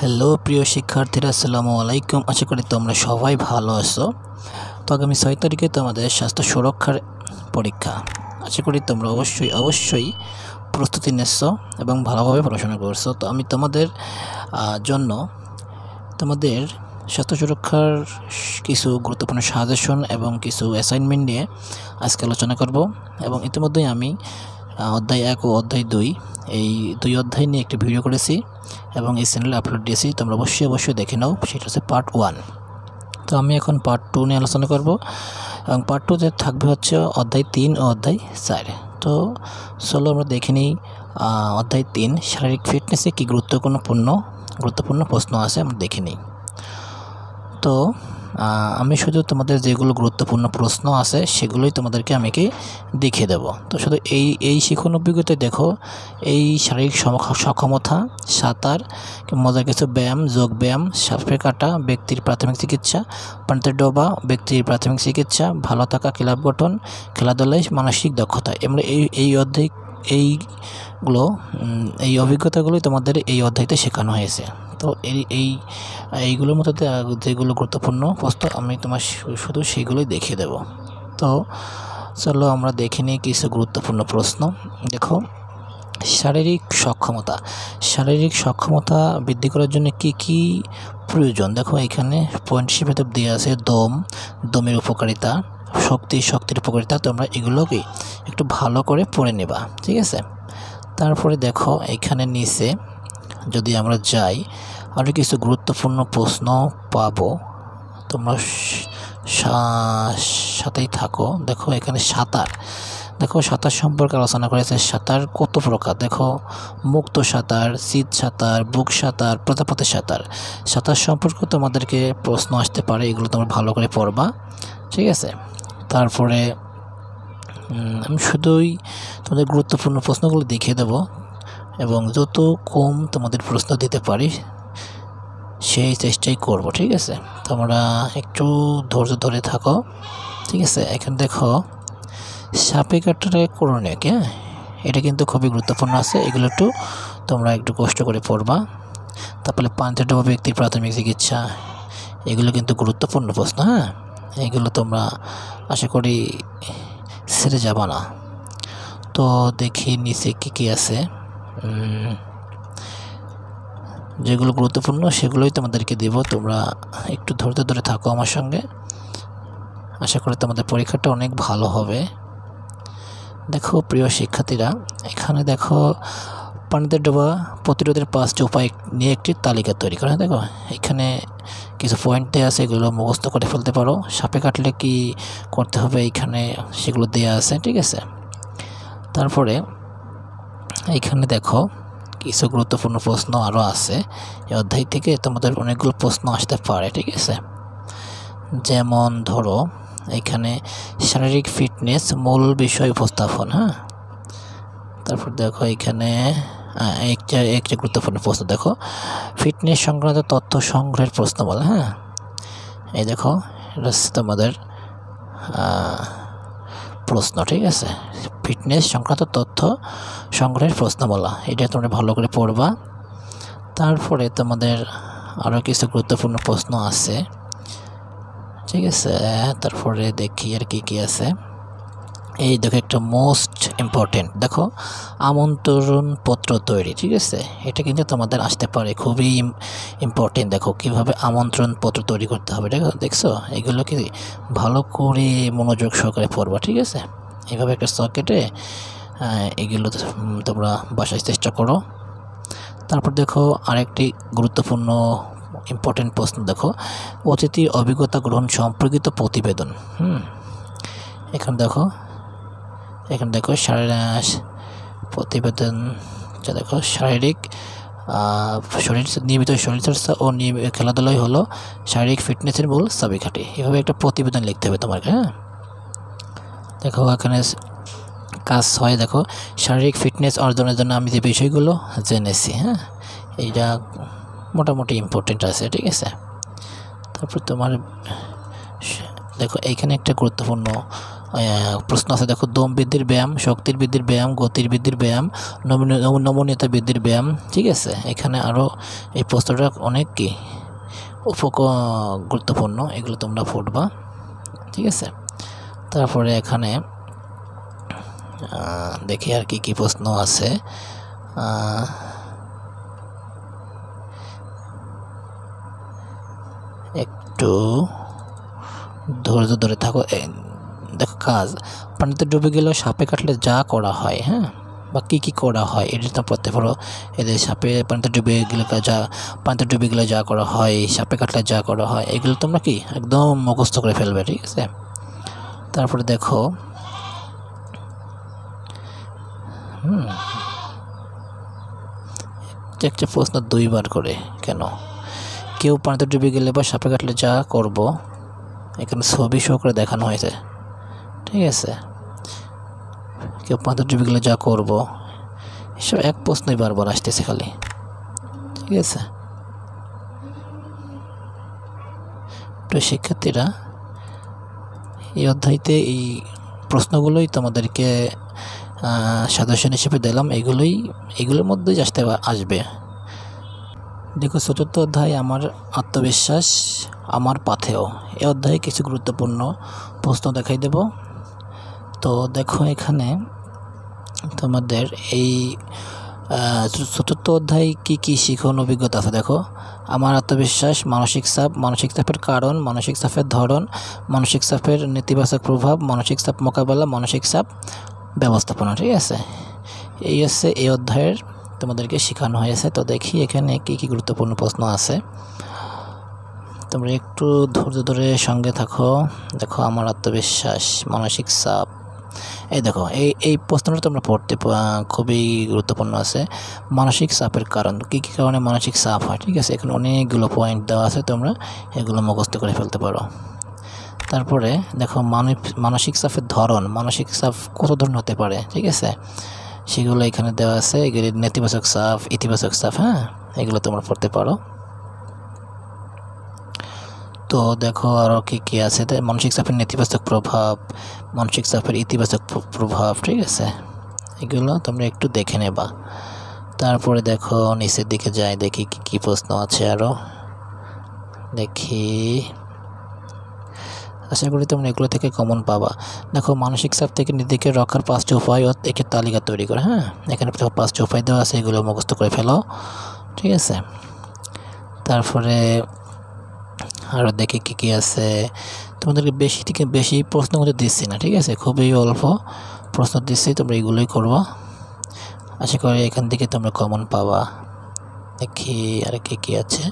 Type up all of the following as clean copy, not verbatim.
Hello প্রিয় শিক্ষার্থীরা, আসসালামু আলাইকুম। আশা করি তোমরা সবাই ভালো আছো। তো আগামী 6 তারিখে তোমাদের স্বাস্থ্য সুরক্ষার পরীক্ষা। আশা করি তোমরা অবশ্যই প্রস্তুতি নিচ্ছ এবং ভালোভাবে পড়াশোনা করছো। তো আমি তোমাদের জন্য তোমাদের স্বাস্থ্য সুরক্ষার কিছু গুরুত্বপূর্ণ সাজেশন এবং কিছু অ্যাসাইনমেন্ট নিয়ে আজকে আলোচনা করব। এবং ইতিমধ্যেই আমি অধ্যায় 1 ও অধ্যায় 2 এই দুই অধ্যায় নিয়ে একটি ভিডিও করেছি এবং এই চ্যানেলে আপলোড দিয়েছি। তোমরা অবশ্যই দেখে নাও। সেটা হচ্ছে পার্ট 1। তো আমি এখন পার্ট 2 নিয়ে আলোচনা করব এবং পার্ট 2তে থাকবে হচ্ছে অধ্যায় 3 ও অধ্যায় 4। তো চলো আমরা দেখে নিই অধ্যায় 3 শারীরিক ফিটনেসে কী গুরুত্বপূর্ণ প্রশ্ন আছে আমরা দেখে নিই। তো আমি শুধু তোমাদের যেগুলো গুরুত্বপূর্ণ প্রশ্ন আছে সেগুলোই তোমাদেরকে আমি দেখিয়ে দেব। তো শুধু এই শিখন অভিজ্ঞতায় দেখো, এই শারীরিক সক্ষমতা, সাঁতার, মজার কিছু ব্যায়াম, যোগ ব্যায়াম, সাপে কাটা, ব্যক্তির প্রাথমিক চিকিৎসা, পানিতে ডোবা, ব্যক্তির প্রাথমিক চিকিৎসা, ভালো থাকা, ক্লাব গঠন, খেলাধুলায় মানসিক দক্ষতা। আমরা এই অধ্যায় এই অভিজ্ঞতাগুলোই তোমাদের এই অধ্যায়তে শেখানো হয়েছে। তো এইগুলোর মধ্যে যেগুলো গুরুত্বপূর্ণ প্রশ্ন আমি তোমার শুধু সেগুলোই দেখিয়ে দেব। তো চলো আমরা দেখে নিই কিছু গুরুত্বপূর্ণ প্রশ্ন। দেখো, শারীরিক সক্ষমতা বৃদ্ধি করার জন্য কি প্রয়োজন। দেখো এখানে পয়েন্ট হিসেবে দেওয়া আছে দমের উপকারিতা, শক্তির উপকারিতা। তোমরা এগুলোকে একটু ভালো করে পড়ে নেবা, ঠিক আছে। তারপরে দেখো এখানে নিচে যদি আমরা যাই আরও কিছু গুরুত্বপূর্ণ প্রশ্ন পাবো, তোমরা সাথেই থাকো। দেখো এখানে সাঁতার সম্পর্কে আলোচনা করেছে। সাঁতার কত প্রকার দেখো, মুক্ত সাঁতার, শীত সাঁতার, বুক সাঁতার, প্রজাপতি সাঁতার সম্পর্কে তোমাদেরকে প্রশ্ন আসতে পারে। এগুলো তোমরা ভালো করে পড়বা, ঠিক আছে। তারপরে আমি শুধুই তোমাদের গুরুত্বপূর্ণ প্রশ্নগুলো দেখিয়ে দেব এবং যত কম তোমাদের প্রশ্ন দিতে পারি সেই চেষ্টাই করব, ঠিক আছে। তোমরা একটু ধৈর্য ধরে থাকো, ঠিক আছে। এখানে দেখো সাপে কাটারে করণীয়, এটা কিন্তু খুবই গুরুত্বপূর্ণ আছে। এগুলো তোমরা একটু কষ্ট করে পড়বা। তারপরে পানিতে ডোবা, ব্যক্তির প্রাথমিক চিকিৎসা, এগুলো কিন্তু গুরুত্বপূর্ণ প্রশ্ন। এগুলো তোমরা আশা করি ছেড়ে যাবা না। তো দেখি নিচে কি আছে। যেগুলো গুরুত্বপূর্ণ সেগুলোই তোমাদেরকে দেব। তোমরা একটু ধৈর্য ধরে থাকো আমার সঙ্গে। আশা করি তোমাদের পরীক্ষাটা অনেক ভালো হবে। দেখো প্রিয় শিক্ষার্থীরা, এখানে দেখো পানিতে ডোবা প্রতিরোধের 5টি উপায় নিয়ে একটি তালিকা তৈরি করা। দেখো এখানে কিছু পয়েন্ট দেওয়া আছে, এগুলো মুখস্থ করে ফেলতে পারো। সাপে কাটলে কি করতে হবে এখানে সেগুলো দেওয়া আছে, ঠিক আছে। তারপরে এইখানে দেখো কিছু গুরুত্বপূর্ণ প্রশ্ন আরও আছে। এই অধ্যায় থেকে তোমাদের অনেকগুলো প্রশ্ন আসতে পারে, ঠিক আছে। যেমন ধরো এখানে শারীরিক ফিটনেস মূল বিষয় উপস্থাপন। তারপর দেখো এখানে একটা গুরুত্বপূর্ণ প্রশ্ন। দেখো ফিটনেস সংক্রান্ত তথ্য সংগ্রহের প্রশ্ন বলে। এই দেখো এটা হচ্ছে তোমাদের প্রশ্ন, ঠিক আছে। ফিটনেস সংক্রান্ত তথ্য সংগ্রহের প্রশ্ন বলা, এটা তোমরা ভালো করে পড়বা। তারপরে তোমাদের আরও কিছু গুরুত্বপূর্ণ প্রশ্ন আছে, ঠিক আছে। তারপরে দেখি আর কি আছে। এই দেখো একটা মোস্ট ইম্পর্টেন্ট, দেখো আমন্ত্রণ পত্র তৈরি, ঠিক আছে। এটা কিন্তু তোমাদের আসতে পারে, খুবই ইম্পর্টেন্ট। দেখো কিভাবে আমন্ত্রণ পত্র তৈরি করতে হবে, দেখছো। এগুলোকে ভালো করে মনোযোগ সহকারে পড়বা, ঠিক আছে। এইভাবে একটা সকেটে এগুলো তোমরা বাসায় চেষ্টা করো। তারপর দেখো আরেকটি গুরুত্বপূর্ণ ইম্পর্টেন্ট প্রশ্ন। দেখো অতিথির অভিজ্ঞতা গ্রহণ সম্পর্কিত প্রতিবেদন। এখানে দেখো প্রতিবেদন। দেখো নিয়মিত শরীরচর্চা ও খেলাধুলাই হলো শারীরিক ফিটনেসের মূল চাবিকাঠি। এভাবে একটা প্রতিবেদন লিখতে হবে তোমাকে। দেখো এখানে কাজ 6। দেখো শারীরিক ফিটনেস অর্জনের জন্য আমি যে বিষয়গুলো জেনেছি, এইটা মোটামুটি ইম্পর্টেন্ট আছে, ঠিক আছে। তারপর তোমার দেখো এইখানে একটা গুরুত্বপূর্ণ প্রশ্ন আছে দেখো, দম বৃদ্ধির ব্যায়াম, শক্তির বৃদ্ধির ব্যায়াম, গতির বৃদ্ধির ব্যায়াম, নমনীয়তা বৃদ্ধির ব্যায়াম। ঠিক আছে, এখানে আরও এই প্রশ্নটা অনেক কি গুরুত্বপূর্ণ, এগুলো তোমরা পড়বা। ঠিক আছে, তারপরে এখানে দেখি আর কি প্রশ্ন আছে। একটু ধৈর্য ধরে থাকো। দেখো, কাজ পানিতে ডুবে গেলেও সাপে কাটলে যা করা হয়, হ্যাঁ, বা কী করা হয় এটা তো পড়তে পারো। এদের সাপে পানিতে ডুবে গেলে যা করা হয়, সাপে কাটলে যা করা হয়, এগুলো তোমরা কি একদম মুখস্থ করে ফেলবে। ঠিক আছে, তারপরে দেখো একটা প্রশ্ন 2 বার করে কেন? কেউ পানিতে ডুবে গেলে বা সাপে কাটলে যা করব, এখানে ছবি সহ করে দেখানো হয়েছে। ঠিক আছে, কেউ পানিতে ডুবে গেলে যা করব, এসব এক প্রশ্নই বারবার আসতেছে খালি। ঠিক আছে, তো শিক্ষার্থীরা এই অধ্যায়তে এই প্রশ্নগুলোই তোমাদেরকে সাজেশন হিসেবে দিলাম। এগুলোর মধ্যেই আসবে। দেখো, 4র্থ অধ্যায় আমার আত্মবিশ্বাস আমার পাথেয়। এই অধ্যায়ে কিছু গুরুত্বপূর্ণ প্রশ্ন দেখাই দেব। তো দেখো, এখানে তোমাদের এই 4র্থ অধ্যায় কী শিখন অভিজ্ঞতা আছে। দেখো, আমার আত্মবিশ্বাস, মানসিক চাপ, মানসিক চাপের কারণ, মানসিক চাপের ধরন, মানসিক চাপের নেতিবাচক প্রভাব, মানসিক চাপ মোকাবেলা, মানসিক চাপ ব্যবস্থাপনা। ঠিক আছে, এই হচ্ছে এই অধ্যায়ের তোমাদেরকে শেখানো হয়েছে। তো দেখি এখানে কী গুরুত্বপূর্ণ প্রশ্ন আছে, তোমরা একটু ধৈর্য ধরে সঙ্গে থাকো। দেখো, আমার আত্মবিশ্বাস, মানসিক চাপ, এই দেখো এই প্রশ্নটা তোমরা পড়তে খুবই গুরুত্বপূর্ণ আছে। মানসিক চাপের কারণ, কী কারণে মানসিক চাপ হয়। ঠিক আছে, এখানে অনেকগুলো পয়েন্ট দেওয়া আছে, তোমরা এগুলো মুখস্থ করে ফেলতে পারো। তারপরে দেখো, মানসিক চাপের ধরন, মানসিক চাপ কত ধরনের হতে পারে। ঠিক আছে, সেগুলো এখানে দেওয়া আছে। এগুলি নেতিবাচক চাপ, ইতিবাচক চাপ, হ্যাঁ, এগুলো তোমরা পড়তে পারো। তো দেখো আরও কী আছে, মানসিক চাপের নেতিবাচক প্রভাব, মানসিক চাপের ইতিবাচক প্রভাব। ঠিক আছে, এগুলো তোমরা একটু দেখে নেবা। তারপরে দেখো নিচের দিকে যাই, দেখি কী প্রশ্ন আছে আরও। দেখি, আশা করি তোমরা এগুলো থেকে কমন পাবা। দেখো, মানসিক চাপ থেকে নিজেকে রক্ষার 5টি উপায় একে তালিকা তৈরি করে। হ্যাঁ, এখানে 5টি উপায় দেওয়া আছে, এগুলো মুখস্থ করে ফেলো। ঠিক আছে, তারপরে আরও দেখি কী আছে। তোমাদেরকে বেশি থেকে বেশি প্রশ্ন কিন্তু দিচ্ছি না। ঠিক আছে, খুবই অল্প প্রশ্ন দিচ্ছি, তোমরা এগুলোই করবা। আশা করি এখান থেকে তোমরা কমন পাবা। দেখি আর কী আছে।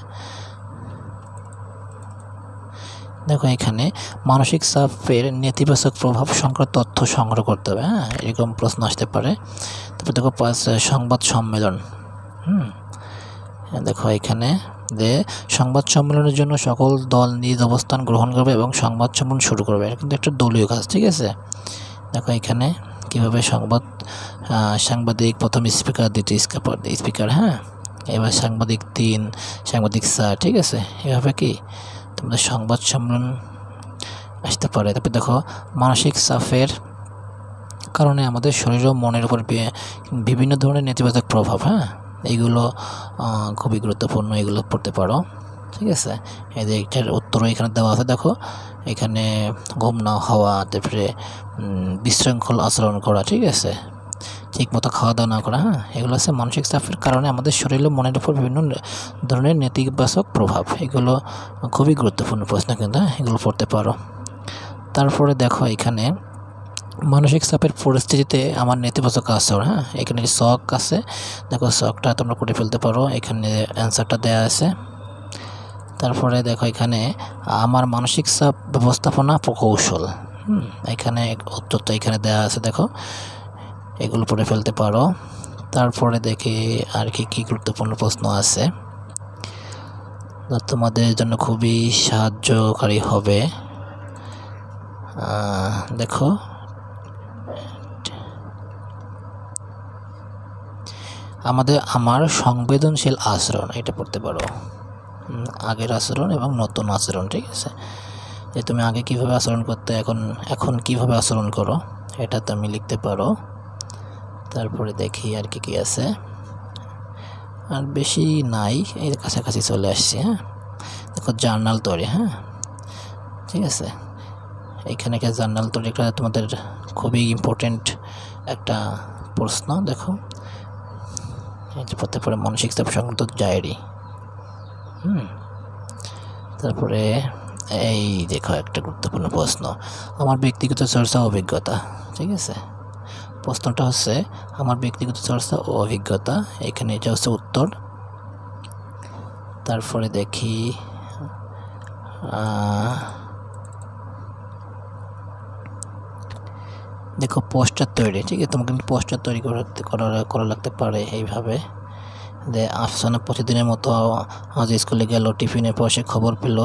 দেখো, এখানে মানসিক চাপের নেতিবাচক প্রভাব সংক্রান্ত তথ্য সংগ্রহ করতে হবে। হ্যাঁ, এরকম প্রশ্ন আসতে পারে। তারপর দেখো, সংবাদ সম্মেলন। দেখো, এখানে যে সংবাদ সম্মেলনের জন্য সকল দল নিজ অবস্থান গ্রহণ করবে এবং সংবাদ সম্মেলন শুরু করবে, এটা কিন্তু একটা দলীয় কাজ। ঠিক আছে, দেখো এখানে কীভাবে সাংবাদিক প্রথম স্পিকার, দ্বিতীয় স্পিকার, হ্যাঁ, এবার সাংবাদিক 3, সাংবাদিক 4। ঠিক আছে, এভাবে কি তোমাদের সংবাদ সম্মেলন আসতে পারে। তারপর দেখো, মানসিক চাপের কারণে আমাদের শরীর ও মনের উপর বিভিন্ন ধরনের নেতিবাচক প্রভাব, হ্যাঁ, এইগুলো খুবই গুরুত্বপূর্ণ, এগুলো পড়তে পারো। ঠিক আছে, এই যে এটার উত্তরও এখানে দেওয়া আছে। দেখো, এখানে ঘুম না হওয়া, তারপরে বিশৃঙ্খল আচরণ করা, ঠিক আছে, ঠিকমতো খাওয়া দাওয়া না করা, হ্যাঁ, এগুলো আছে মানসিক চাপের কারণে আমাদের শরীর ও মনের উপর বিভিন্ন ধরনের নেতিবাচক প্রভাব। এগুলো খুবই গুরুত্বপূর্ণ প্রশ্ন, কিন্তু এগুলো পড়তে পারো। তারপরে দেখো, এখানে মানসিক চাপের পরিস্থিতিতে আমার নেতিবাচক আচরণ, হ্যাঁ, এখানে শখ আছে। দেখো, শখটা তোমরা করে ফেলতে পারো, এখানে অ্যান্সারটা দেওয়া আছে। তারপরে দেখো, এখানে আমার মানসিক চাপ ব্যবস্থাপনা প্রকৌশল, এখানে উত্তরটা এখানে দেওয়া আছে। দেখো, এগুলো পড়ে ফেলতে পারো। তারপরে দেখি আর কি গুরুত্বপূর্ণ প্রশ্ন আছে তোমাদের জন্য খুবই সাহায্যকারী হবে। দেখো, আমার সংবেদনশীল আচরণ, এটা পড়তে পারো, আগের আচরণ এবং নতুন আচরণ। ঠিক আছে, যে তুমি আগে কিভাবে আচরণ করতে এখন কিভাবে আচরণ করো, এটা তুমি লিখতে পারো। তারপরে দেখি আর কি আছে, আর বেশি নাই, এই কাছাকাছি চলে আসছি। হ্যাঁ, দেখো জার্নাল তৈরি। হ্যাঁ, ঠিক আছে, এইখানে একটা জার্নাল তৈরি করা তোমাদের খুবই ইম্পর্টেন্ট একটা প্রশ্ন। দেখো এই যে প্রত্যেকটা মানসিক চাপ সংক্রান্ত ডায়েরি। তারপরে এই দেখো একটা গুরুত্বপূর্ণ প্রশ্ন, আমার ব্যক্তিগত চর্চা ও অভিজ্ঞতা। ঠিক আছে, প্রশ্নটা হচ্ছে আমার ব্যক্তিগত চর্চা ও অভিজ্ঞতা, এখানে এটা হচ্ছে উত্তর। তারপরে দেখি দেখো পোস্টার তৈরি। ঠিক আছে, তোমাকে কিন্তু পোস্টার তৈরি করা লাগতে পারে এইভাবে যে আফসানা প্রতিদিনের মতো আজ স্কুলে গেল, টিফিনের পর সে খবর পেল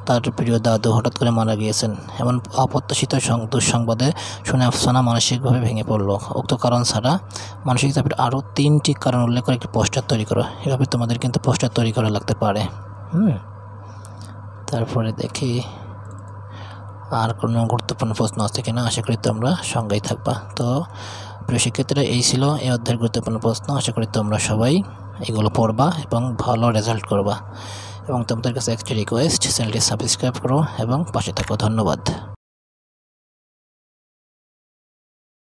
তার প্রিয় দাদু হঠাৎ করে মারা গিয়েছেন। এমন অপ্রত্যাশিত দুঃসংবাদে শুনে আফসানা মানসিকভাবে ভেঙে পড়ল। উক্ত কারণ ছাড়া মানসিক চাপের আরও 3টি কারণ উল্লেখ করে একটি পোস্টার তৈরি করো। এভাবে তোমাদের কিন্তু পোস্টার তৈরি করা লাগতে পারে। তারপরে দেখি আর কোনো গুরুত্বপূর্ণ প্রশ্ন আছে কিনা, আশা করি তোমরা সঙ্গেই থাকবা। তো প্রিয় শিক্ষার্থীরা, এই ছিল এই অধ্যায়ের গুরুত্বপূর্ণ প্রশ্ন। আশা করি তোমরা সবাই এগুলো পড়বা এবং ভালো রেজাল্ট করবা। এবং তোমাদের কাছে একটি রিকোয়েস্ট, চ্যানেলটি সাবস্ক্রাইব করো এবং পাশে থাকো। ধন্যবাদ।